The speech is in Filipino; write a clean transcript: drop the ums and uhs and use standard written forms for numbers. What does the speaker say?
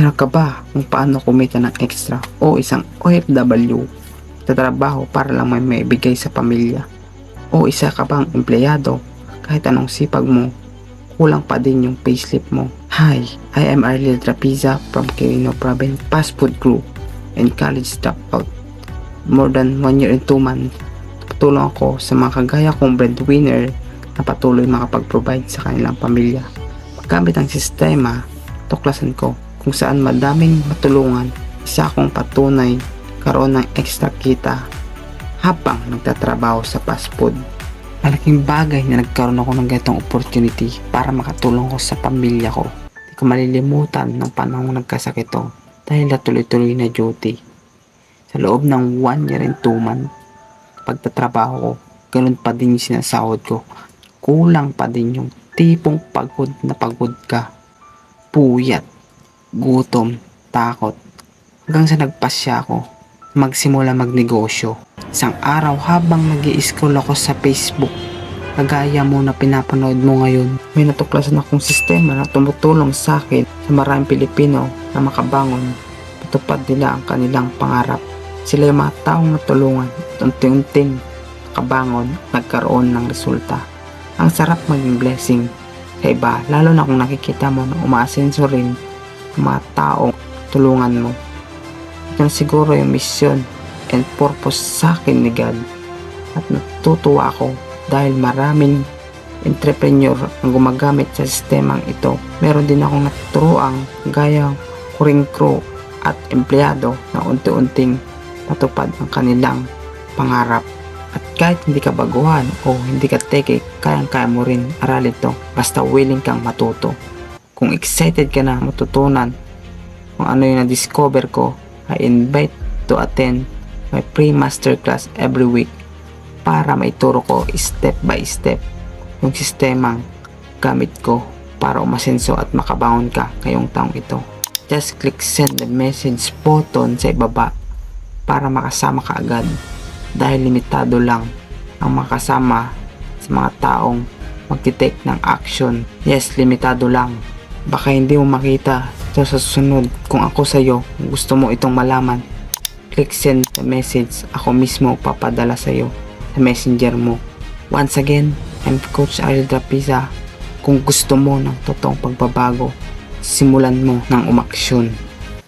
Naghahanap ka ba kung paano kumita ng extra o isang OFW tatrabaho para lang may maibigay sa pamilya? O isa ka bang empleyado kahit anong sipag mo, kulang pa din yung payslip mo? Hi, I am Arlil Trapiza from Quirino Province Fast Food Group and college dropout. More than 1 year and 2 months, patulong ako sa mga kagaya kong breadwinner na patuloy makapag-provide sa kanilang pamilya. Gamit ang sistema, tuklasan ko kung saan madaming matulungan, isa akong patunay karoon ng extra kita habang nagtatrabaho sa fast food. Malaking bagay na nagkaroon ako ng ganitong opportunity para makatulong ko sa pamilya ko. Hindi ko malilimutan ng panahong nagkasakit ko dahil na tuloy-tuloy na duty. Sa loob ng 1 year and 2 months, pagtatrabaho ko, ganun pa din yung sinasahod ko. Kulang pa din yung tipong pagod na pagod ka. Puyat, gutom, takot. Hanggang sa nagpasya ako, magsimula magnegosyo. Isang araw habang nag-i-scroll ako sa Facebook, kagaya mo na pinapanood mo ngayon, may natuklasan akong sistema na tumutulong sa akin sa maraming Pilipino na makabangon, matupad nila ang kanilang pangarap. Sila yung mga taong natulungan at unti-unting nakabangon, nagkaroon ng resulta. Ang sarap maging blessing sa iba, lalo na kung nakikita mo na umaasenso rin ang mga taong tulungan mo. Ito na siguro yung mission and purpose sa akin ni God. At natutuwa ako dahil maraming entrepreneur ang gumagamit sa sistemang ito. Meron din akong natuturoang gaya ko ring crew at empleyado na unti-unting matupad ang kanilang pangarap. At kahit hindi ka baguhan o hindi ka teke, kayang-kaya mo rin aralin ito basta willing kang matuto. Kung excited ka na matutunan kung ano yung na-discover ko, I invite to attend my pre-masterclass every week para maituro ko step by step yung sistemang gamit ko para umasenso at makabangon ka ngayong taong ito. Just click send the message button sa ibaba para makasama ka agad dahil limitado lang ang makasama sa mga taong magtitake ng action. Yes, limitado lang. Baka hindi mo makita ito sa susunod. Kung ako sa'yo, gusto mo itong malaman, click send the message. Ako mismo papadala sa'yo sa messenger mo. Once again, I'm Coach Arlil Trapiza. Kung gusto mo ng totoong pagbabago, simulan mo ng umaksyon.